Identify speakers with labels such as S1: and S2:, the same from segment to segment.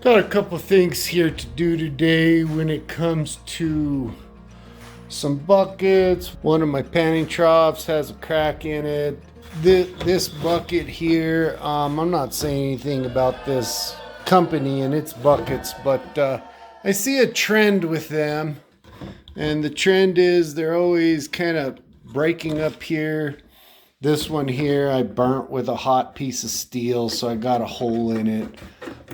S1: Got a couple things here to do today when it comes to some buckets. One of my panning troughs has a crack in it. This bucket here, I'm not saying anything about this company and its buckets, but I see a trend with them. And the trend is they're always kind of breaking up here. This one here I burnt with a hot piece of steel, so I got a hole in it.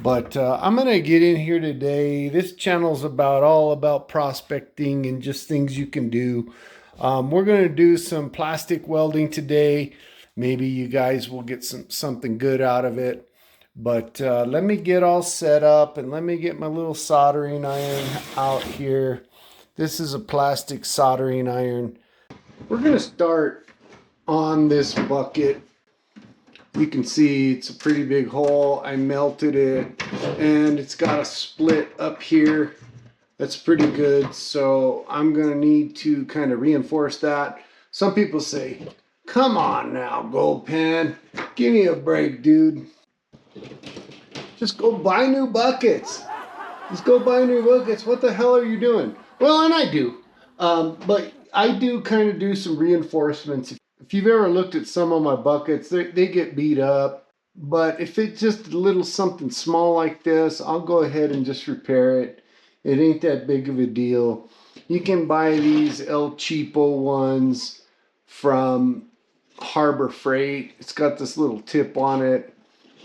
S1: But I'm going to get in here today. This channel's all about prospecting and just things you can do. We're going to do some plastic welding today. Maybe you guys will get something good out of it. But let me get all set up and let me get my little soldering iron out here. This is a plastic soldering iron. We're going to start on this bucket. You can see it's a pretty big hole. I melted it and it's got a split up here. That's pretty good. So I'm going to need to kind of reinforce that. Some people say, come on now, Goldpan, give me a break, dude. Just go buy new buckets. Just go buy new buckets. What the hell are you doing? Well, and I do. But I do kind of do some reinforcements. If you've ever looked at some of my buckets, they get beat up. But if it's just a little something small like this, I'll go ahead and just repair it. It ain't that big of a deal. You can buy these El Cheapo ones from Harbor Freight. It's got this little tip on it.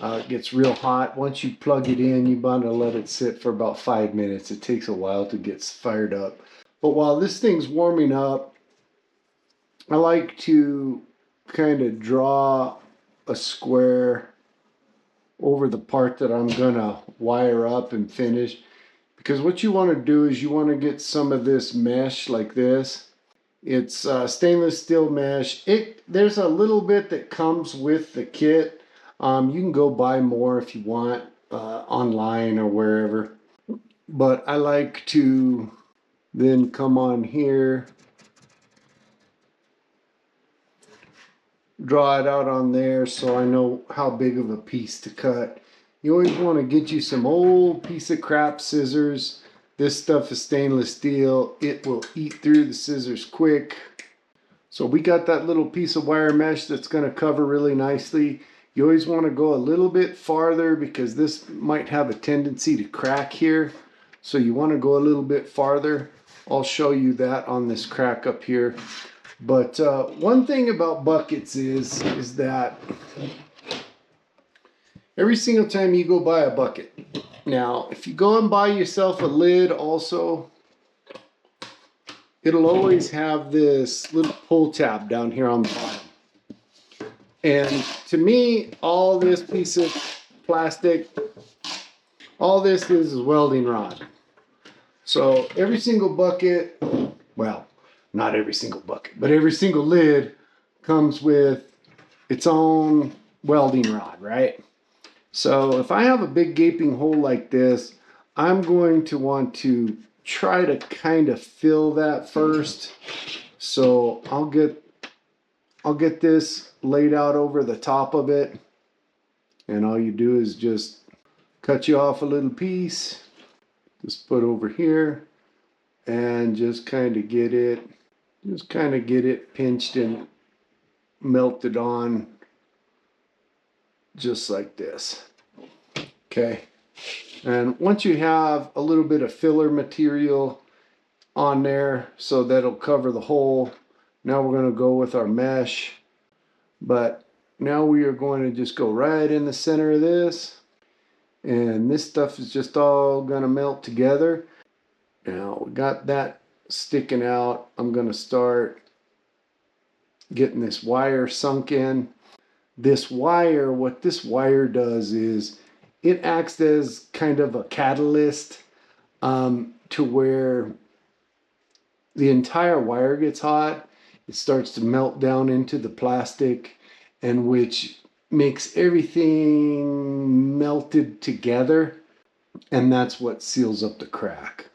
S1: It gets real hot. Once you plug it in, you want to let it sit for about 5 minutes. It takes a while to get fired up. But while this thing's warming up, I like to kind of draw a square over the part that I'm going to wire up and finish. Because what you want to do is you want to get some of this mesh like this. It's stainless steel mesh. There's a little bit that comes with the kit. You can go buy more if you want online or wherever. But I like to then come on here, draw it out on there so I know how big of a piece to cut. You always want to get you some old piece of crap scissors. This stuff is stainless steel. It will eat through the scissors quick. So we got that little piece of wire mesh that's going to cover really nicely. You always want to go a little bit farther because this might have a tendency to crack here. So you want to go a little bit farther. I'll show you that on this crack up here. But one thing about buckets is that every single time you go buy a bucket. Now, if you go and buy yourself a lid also, it'll always have this little pull tab down here on the bottom. And to me, all this piece of plastic, all this is welding rod. So every single bucket, well, not every single bucket, but every single lid comes with its own welding rod, right? So if I have a big gaping hole like this, I'm going to want to try to kind of fill that first. So I'll get this laid out over the top of it. And all you do is just cut you off a little piece. Just put over here and just kind of get it pinched and melted on just like this. Okay. And once you have a little bit of filler material on there so that'll cover the hole, now we're going to go with our mesh. But now we are going to just go right in the center of this. And this stuff is just all going to melt together. Now we got that sticking out. I'm going to start getting this wire sunk in. This wire, what this wire does is it acts as kind of a catalyst to where the entire wire gets hot. It starts to melt down into the plastic, and which makes everything melted together, and that's what seals up the crack.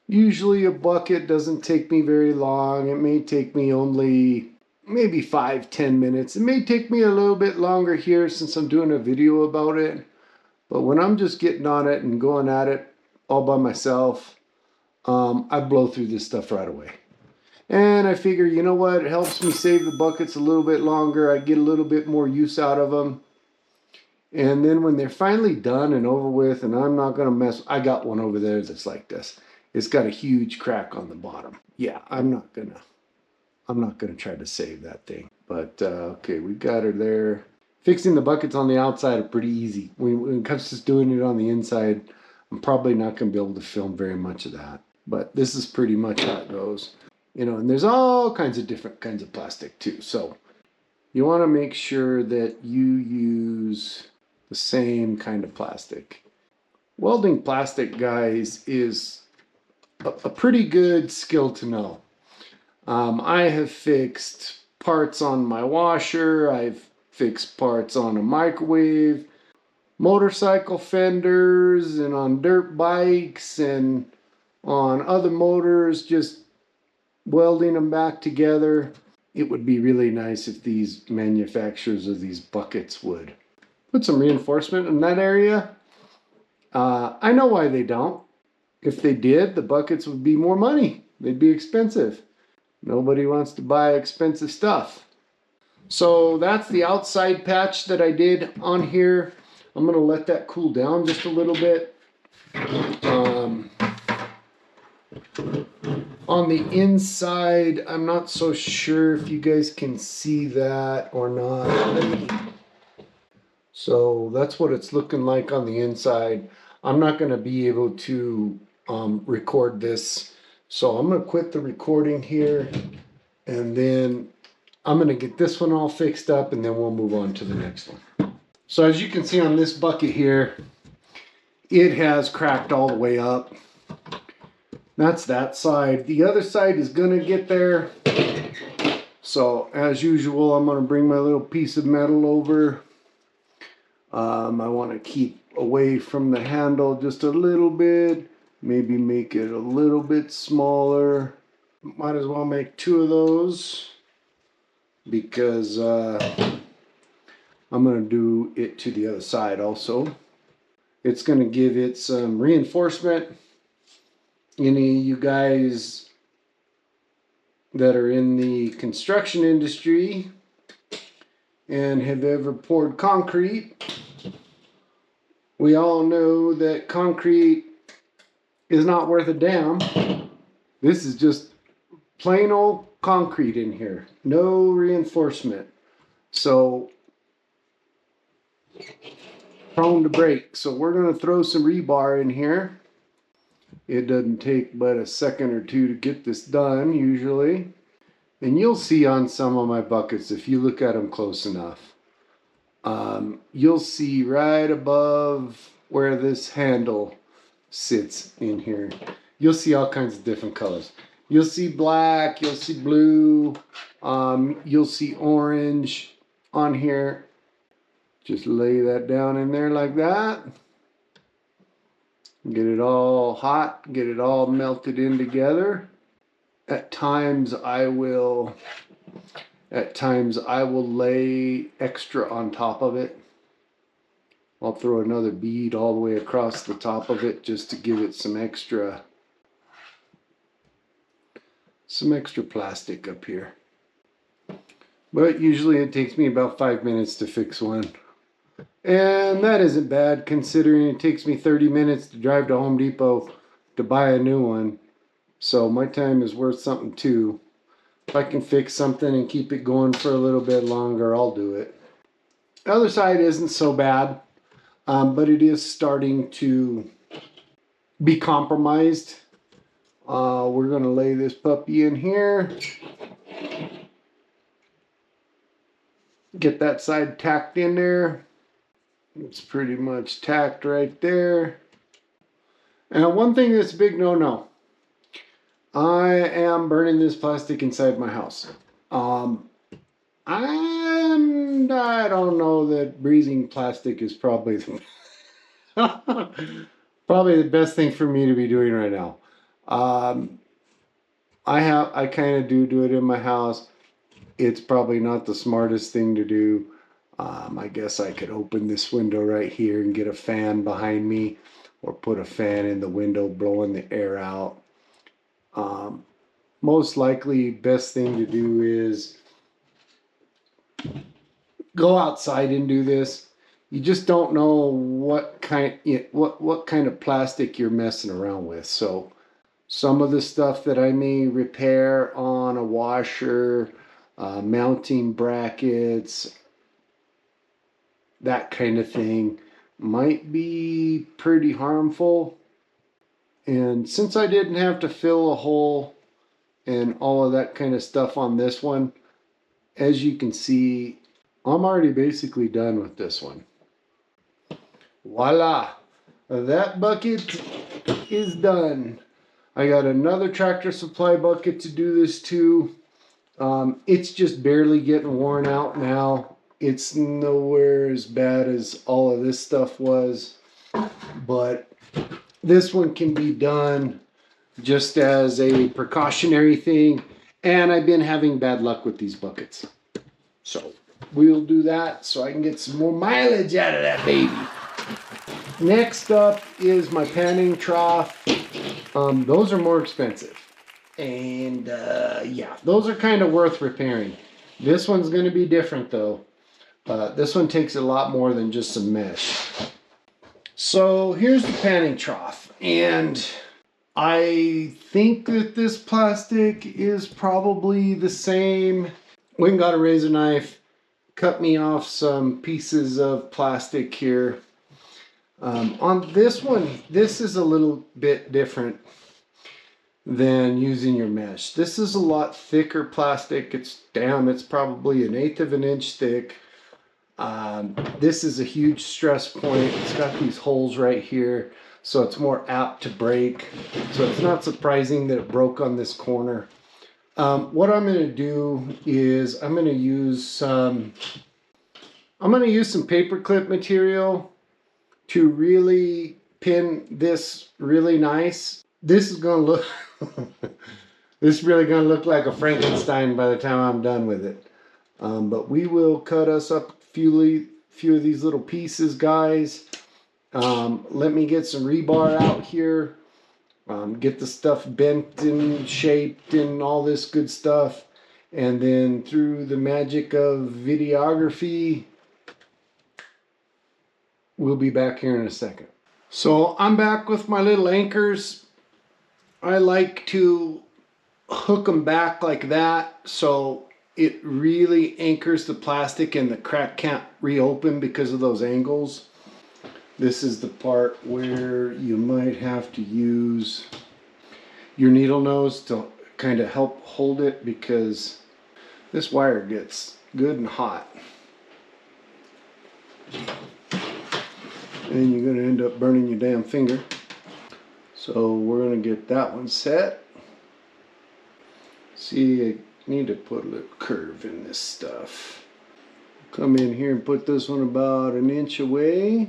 S1: Usually a bucket doesn't take me very long. It may take me only maybe 5-10 minutes. It may take me a little bit longer here since I'm doing a video about it. But when I'm just getting on it and going at it all by myself, I blow through this stuff right away. And I figure, you know what, it helps me save the buckets a little bit longer. I get a little bit more use out of them. And then when they're finally done and over with, and I'm not gonna mess, I got one over there that's like this. It's got a huge crack on the bottom. Yeah, I'm not gonna try to save that thing. But okay, we got her there. Fixing the buckets on the outside are pretty easy. When it comes to doing it on the inside, I'm probably not gonna be able to film very much of that. But this is pretty much how it goes. You know, and there's all kinds of different kinds of plastic too. So you want to make sure that you use the same kind of plastic. Welding plastic, guys, is a pretty good skill to know. I have fixed parts on my washer. I've fixed parts on a microwave, motorcycle fenders, and on dirt bikes, and on other motors, just welding them back together. It would be really nice if these manufacturers of these buckets would put some reinforcement in that area. I know why they don't. If they did, the buckets would be more money. They'd be expensive. Nobody wants to buy expensive stuff. So that's the outside patch that I did on here. I'm going to let that cool down just a little bit. On the inside, I'm not so sure if you guys can see that or not. So that's what it's looking like on the inside. I'm not going to be able to record this. So I'm going to quit the recording here, and then I'm going to get this one all fixed up, and then we'll move on to the next one. So as you can see on this bucket here, it has cracked all the way up. That's that side. The other side is gonna get there. So as usual, I'm gonna bring my little piece of metal over. I want to keep away from the handle just a little bit. Maybe make it a little bit smaller. Might as well make 2 of those because I'm gonna do it to the other side also. It's gonna give it some reinforcement. Any of you guys that are in the construction industry and have ever poured concrete, we all know that concrete is not worth a damn. This is just plain old concrete in here. No reinforcement. So prone to break. So we're going to throw some rebar in here. It doesn't take but a second or two to get this done usually. And you'll see on some of my buckets, if you look at them close enough, you'll see right above where this handle sits in here. You'll see all kinds of different colors. You'll see black, you'll see blue, you'll see orange on here. Just lay that down in there like that. Get it all hot, get it all melted in together. At times I will lay extra on top of it. I'll throw another bead all the way across the top of it just to give it some extra plastic up here. But usually it takes me about 5 minutes to fix one. And that isn't bad considering it takes me 30 minutes to drive to Home Depot to buy a new one. So my time is worth something too. If I can fix something and keep it going for a little bit longer, I'll do it. The other side isn't so bad, but it is starting to be compromised. We're going to lay this puppy in here. Get that side tacked in there. It's pretty much tacked right there. And one thing that's a big no-no. I am burning this plastic inside my house. I don't know that breathing plastic is probably the probably the best thing for me to be doing right now. I kind of do it in my house. It's probably not the smartest thing to do. I guess I could open this window right here and get a fan behind me, or put a fan in the window blowing the air out. Most likely best thing to do is go outside and do this. You just don't know what kind of plastic you're messing around with. So some of the stuff that I may repair on a washer, mounting brackets, that kind of thing, might be pretty harmful. And since I didn't have to fill a hole and all of that kind of stuff on this one, as you can see, I'm already basically done with this one. Voila! That bucket is done. I got another Tractor Supply bucket to do this too. It's just barely getting worn out now. It's nowhere as bad as all of this stuff was, but this one can be done just as a precautionary thing. And I've been having bad luck with these buckets, so we'll do that so I can get some more mileage out of that baby. Next up is my panning trough. Those are more expensive. And yeah, those are kind of worth repairing. This one's going to be different though. This one takes a lot more than just some mesh. So here's the panning trough. And I think that this plastic is probably the same. Went and got a razor knife. Cut me off some pieces of plastic here. On this one, this is a little bit different than using your mesh. This is a lot thicker plastic. It's probably 1/8 of an inch thick. This is a huge stress point. It's got these holes right here, so it's more apt to break. So it's not surprising that it broke on this corner. What I'm going to do is I'm going to use some paper clip material to really pin this really nice. This is going to look this is really going to look like a Frankenstein by the time I'm done with it. But we will cut us up a few of these little pieces, guys. Let me get some rebar out here. Get the stuff bent and shaped and all this good stuff. And then through the magic of videography, we'll be back here in a second. So I'm back with my little anchors. I like to hook them back like that so it really anchors the plastic and the crack can't reopen because of those angles. This is the part where you might have to use your needle nose to kind of help hold it, because this wire gets good and hot. And you're going to end up burning your damn finger. So we're going to get that one set. See, I need to put a little curve in this stuff. Come in here and put this one about 1 inch away.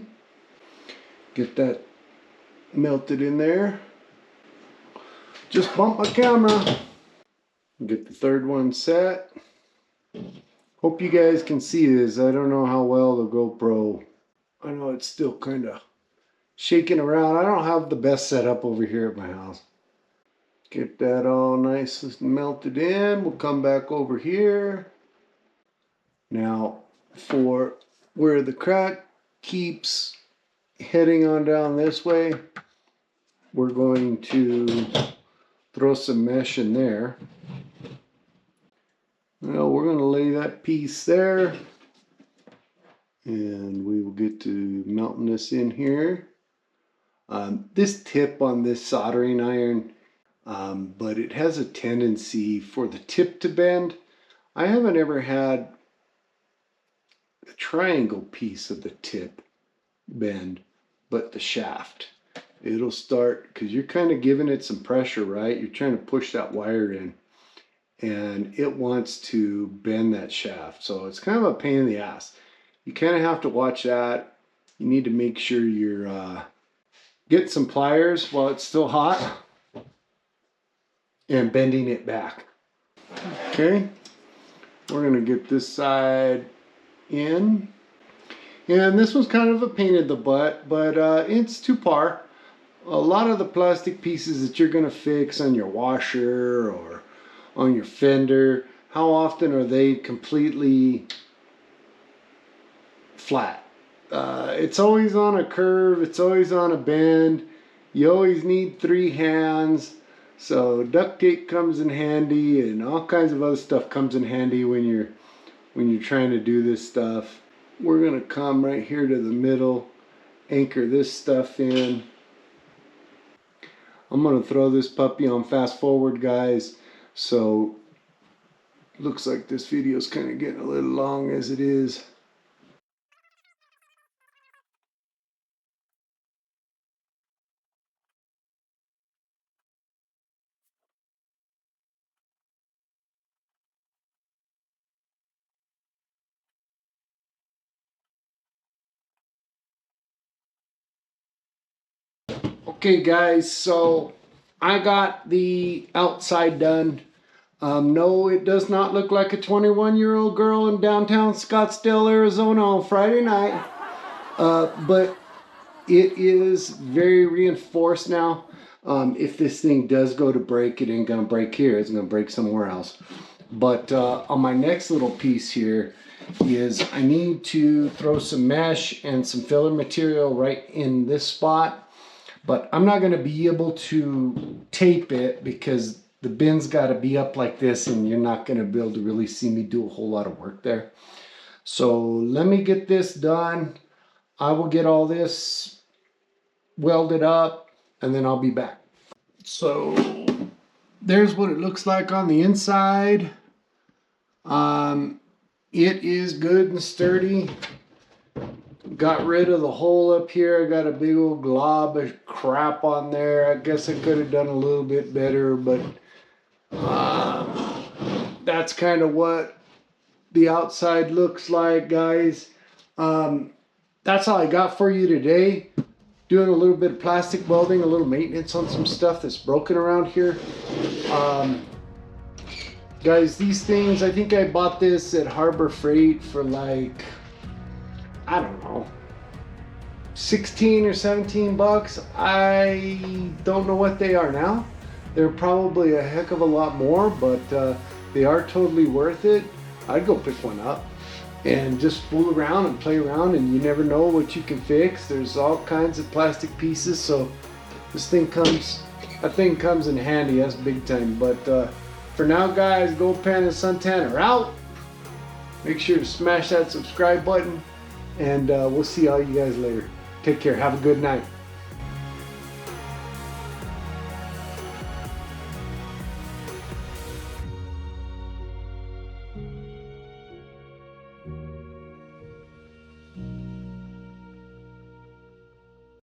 S1: Get that melted in there. Just bump my camera. Get the third one set. Hope you guys can see this. I don't know how well the GoPro. I know it's still kind of shaking around. I don't have the best setup over here at my house. Get that all nice and melted in. We'll come back over here. Now, for where the crack keeps heading on down this way, we're going to throw some mesh in there. Well, we're going to lay that piece there. And we will get to melting this in here. This tip on this soldering iron, but it has a tendency for the tip to bend. I haven't ever had the triangle piece of the tip bend, but the shaft. It'll start, because you're kind of giving it some pressure, right? You're trying to push that wire in, and it wants to bend that shaft. So it's kind of a pain in the ass. You kind of have to watch that. You need to make sure you're getting some pliers while it's still hot and bending it back. Okay, we're going to get this side in. And this one's kind of a pain in the butt, but it's to par. A lot of the plastic pieces that you're going to fix on your washer or on your fender, how often are they completely flat? It's always on a curve, it's always on a bend. You always need 3 hands. So duct tape comes in handy, and all kinds of other stuff comes in handy when you're trying to do this stuff. We're gonna come right here to the middle, anchor this stuff in. I'm gonna throw this puppy on fast forward, guys. So looks like this video is kind of getting a little long as it is. Okay guys, so I got the outside done. No, it does not look like a 21-year-old girl in downtown Scottsdale, Arizona on Friday night. But it is very reinforced now. If this thing does go to break, it ain't gonna break here, it's gonna break somewhere else. But on my next little piece here is I need to throw some mesh and some filler material right in this spot. But I'm not going to be able to tape it because the bin's got to be up like this, and you're not going to be able to really see me do a whole lot of work there. So let me get this done. I will get all this welded up, and then I'll be back. So there's what it looks like on the inside. It is good and sturdy. Got rid of the hole up here. I got a big old glob of crap on there. I guess I could have done a little bit better, but that's kind of what the outside looks like, guys. That's all I got for you today. Doing a little bit of plastic welding, a little maintenance on some stuff that's broken around here. Guys, these things, I think I bought this at Harbor Freight for like, I don't know, 16 or 17 bucks. I don't know what they are now. They're probably a heck of a lot more, but they are totally worth it. I'd go pick one up and just fool around and play around, and you never know what you can fix. There's all kinds of plastic pieces, so that thing comes in handy. That's big time. But for now, guys, Goldpan and Suntan are out. Make sure to smash that subscribe button, and we'll see all you guys later. Take care. Have a good night.